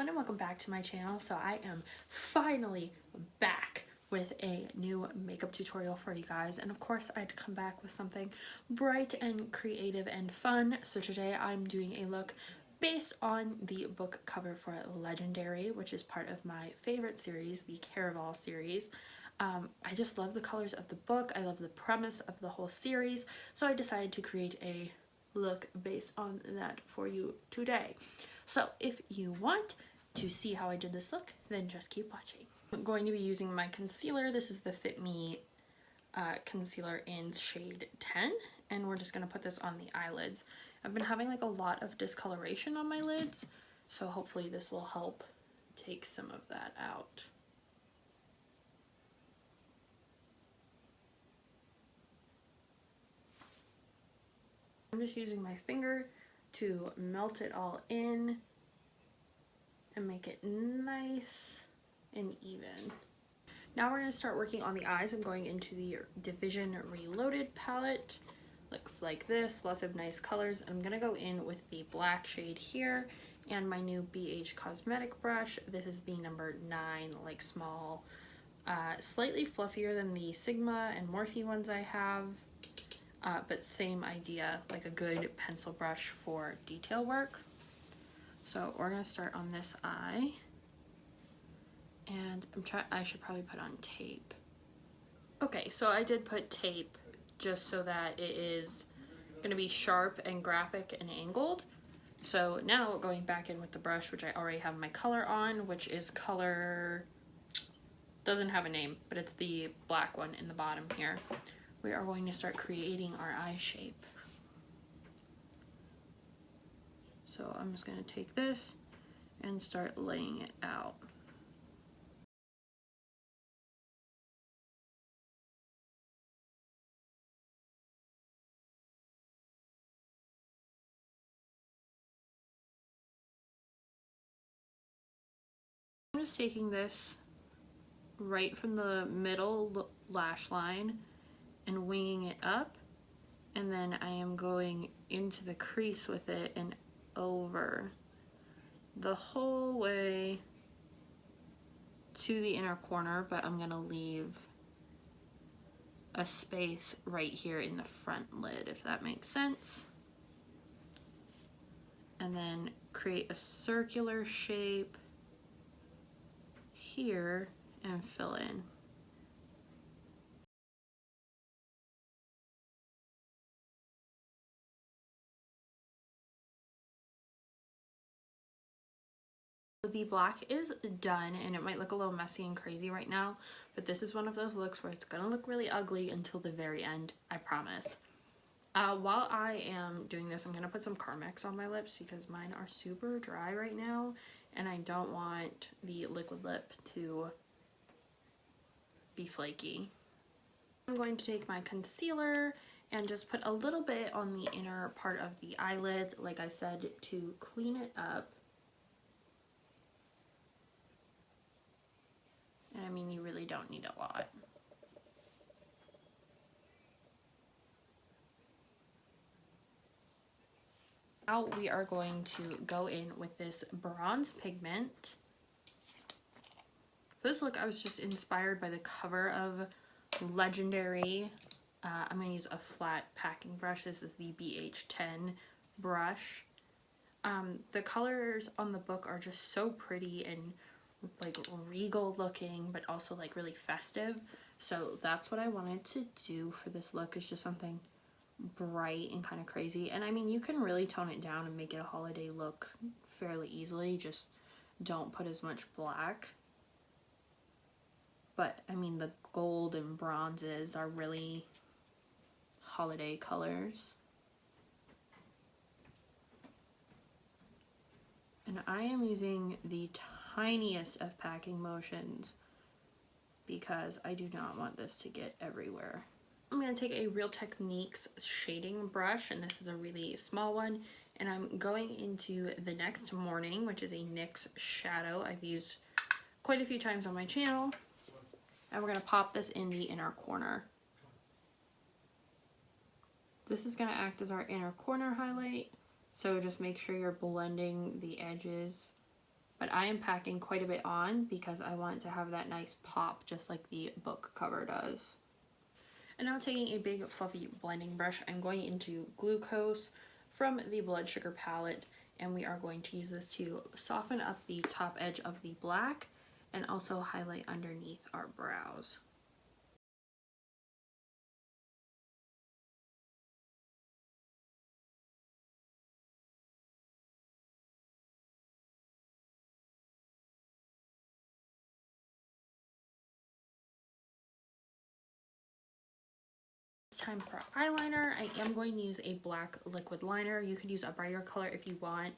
everyone and welcome back to my channel. So I am finally back with a new makeup tutorial for you guys, and of course I had to come back with something bright and creative and fun. So today I'm doing a look based on the book cover for Legendary, which is part of my favorite series, the Caraval series. I just love the colors of the book. I love the premise of the whole series, so I decided to create a look based on that for you today. So if you want to see how I did this look, then just keep watching. I'm going to be using my concealer. This is the Fit Me concealer in shade 10, and we're just going to put this on the eyelids. I've been having like a lot of discoloration on my lids, so hopefully this will help take some of that out. I'm just using my finger to melt it all in and make it nice and even. Now we're going to start working on the eyes. I'm going into the Division Reloaded palette. Looks like this, lots of nice colors. I'm going to go in with the black shade here and my new BH Cosmetic brush. This is the number 9, like small, slightly fluffier than the Sigma and Morphe ones I have. But same idea, like a good pencil brush for detail work. So we're gonna start on this eye, and I should probably put on tape. Okay, so I did put tape just so that it is gonna be sharp and graphic and angled. So now going back in with the brush, which I already have my color on, which is color, doesn't have a name, but it's the black one in the bottom here. We are going to start creating our eye shape. So I'm just going to take this and start laying it out. I'm just taking this right from the middle lash line and winging it up, and then I am going into the crease with it and over the whole way to the inner corner, but I'm gonna leave a space right here in the front lid, if that makes sense. And then create a circular shape here and fill in. The black is done, and it might look a little messy and crazy right now, but this is one of those looks where it's gonna look really ugly until the very end, I promise. While I am doing this, I'm gonna put some Carmex on my lips because mine are super dry right now, and I don't want the liquid lip to be flaky. I'm going to take my concealer and just put a little bit on the inner part of the eyelid, like I said, to clean it up. And I mean, you really don't need a lot. Now we are going to go in with this bronze pigment. For this look, I was just inspired by the cover of Legendary. I'm going to use a flat packing brush. This is the BH10 brush. The colors on the book are just so pretty and like regal looking, but also like really festive. So that's what I wanted to do for this look, is just something bright and kind of crazy. And I mean, you can really tone it down and make it a holiday look fairly easily. Just don't put as much black. But I mean, the gold and bronzes are really holiday colors. And I am using the tiniest of packing motions because I do not want this to get everywhere. I'm going to take a Real Techniques shading brush, and this is a really small one, and I'm going into the Next Morning, which is a NYX shadow I've used quite a few times on my channel, and we're going to pop this in the inner corner. This is going to act as our inner corner highlight, so just make sure you're blending the edges but I am packing quite a bit on because I want to have that nice pop just like the book cover does. And now taking a big fluffy blending brush, I'm going into Glucose from the Blood Sugar palette, and we are going to use this to soften up the top edge of the black and also highlight underneath our brows. Time for eyeliner. I am going to use a black liquid liner. You could use a brighter color if you want,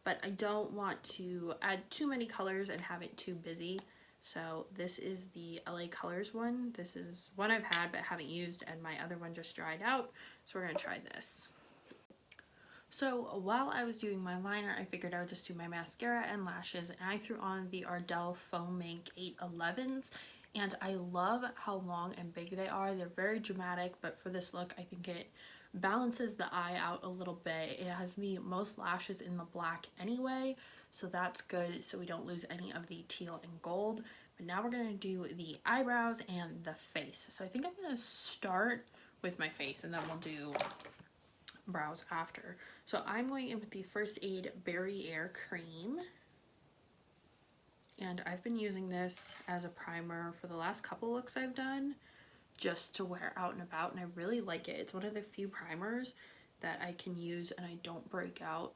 but I don't want to add too many colors and have it too busy. So this is the LA Colors one. This is one I've had but haven't used, and my other one just dried out. So we're gonna try this. So while I was doing my liner, I figured I would just do my mascara and lashes, and I threw on the Ardell Foam Mink 811s, and I love how long and big they are. They're very dramatic, but for this look, I think it balances the eye out a little bit. It has the most lashes in the black anyway, so that's good, so we don't lose any of the teal and gold. But now we're gonna do the eyebrows and the face. So I think I'm gonna start with my face, and then we'll do brows after. So I'm going in with the First Aid Berry Air Cream, and I've been using this as a primer for the last couple looks I've done, just to wear out and about, and I really like it. It's one of the few primers that I can use and I don't break out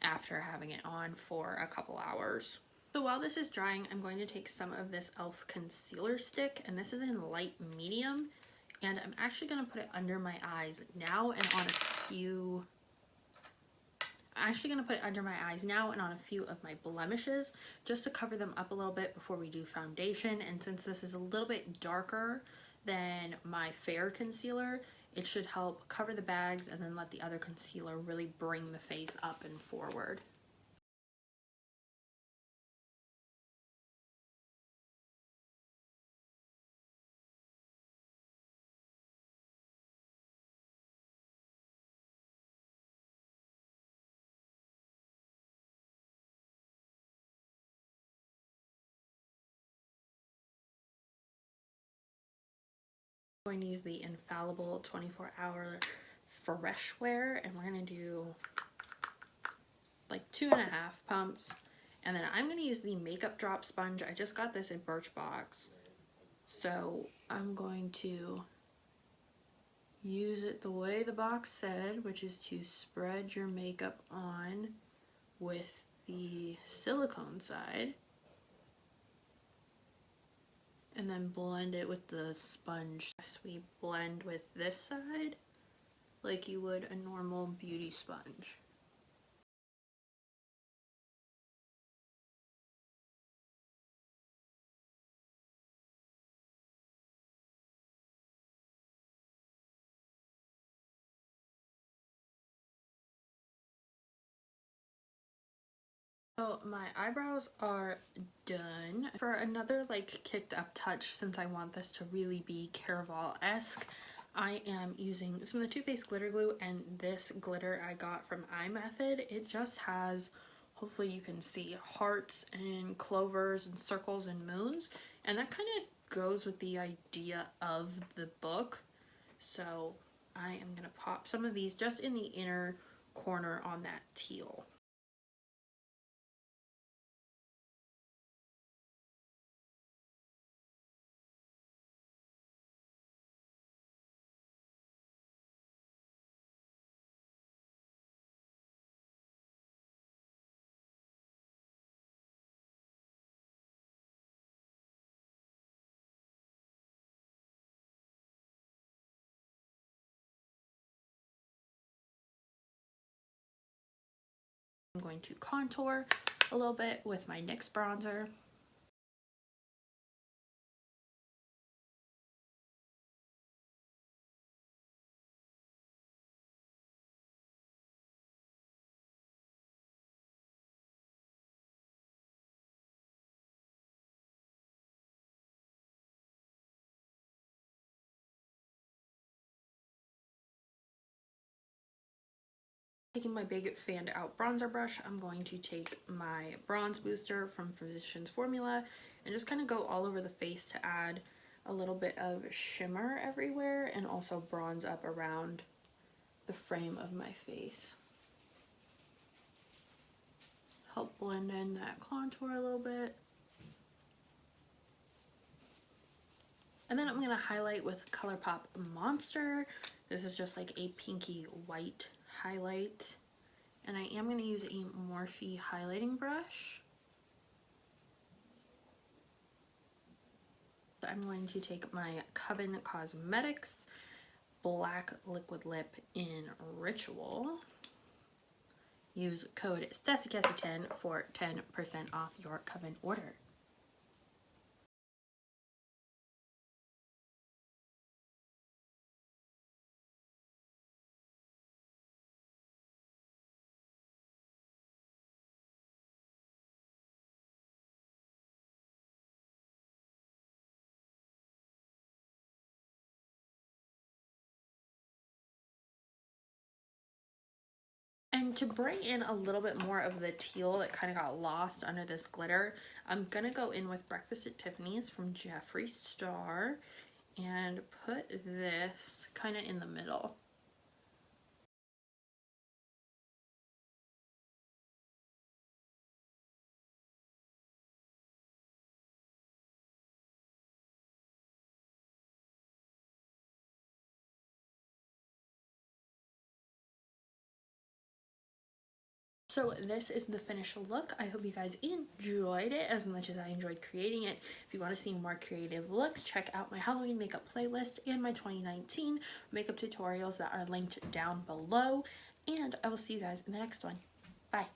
after having it on for a couple hours. So while this is drying, I'm going to take some of this e.l.f. concealer stick, and this is in light medium, and I'm actually going to put it under my eyes now and on a few of my blemishes, just to cover them up a little bit before we do foundation. And since this is a little bit darker than my fair concealer, it should help cover the bags and then let the other concealer really bring the face up and forward. I'm going to use the Infallible 24-hour fresh wear, and we're going to do like 2.5 pumps, and then I'm going to use the makeup drop sponge. I just got this in Birchbox, so I'm going to use it the way the box said, which is to spread your makeup on with the silicone side and then blend it with the sponge. We blend with this side like you would a normal beauty sponge. So my eyebrows are done. For another like kicked up touch, since I want this to really be Caraval-esque, I am using some of the Too Faced glitter glue, and this glitter I got from iMethod. It just has, hopefully you can see, hearts and clovers and circles and moons, and that kind of goes with the idea of the book. So I am gonna pop some of these just in the inner corner on that teal. I'm going to contour a little bit with my NYX bronzer. Taking my big fanned out bronzer brush, I'm going to take my bronze booster from Physicians Formula and just kind of go all over the face to add a little bit of shimmer everywhere and also bronze up around the frame of my face. Help blend in that contour a little bit. And then I'm going to highlight with ColourPop Monster. This is just like a pinky white highlight. And I am going to use a Morphe highlighting brush. I'm going to take my Coven Cosmetics Black Liquid Lip in Ritual. Use code SassyCassie10 for 10% off your Coven order. And to bring in a little bit more of the teal that kind of got lost under this glitter, I'm going to go in with Breakfast at Tiffany's from Jeffree Star and put this kind of in the middle. So this is the finished look. I hope you guys enjoyed it as much as I enjoyed creating it. If you want to see more creative looks, check out my Halloween makeup playlist and my 2019 makeup tutorials that are linked down below. And I will see you guys in the next one. Bye.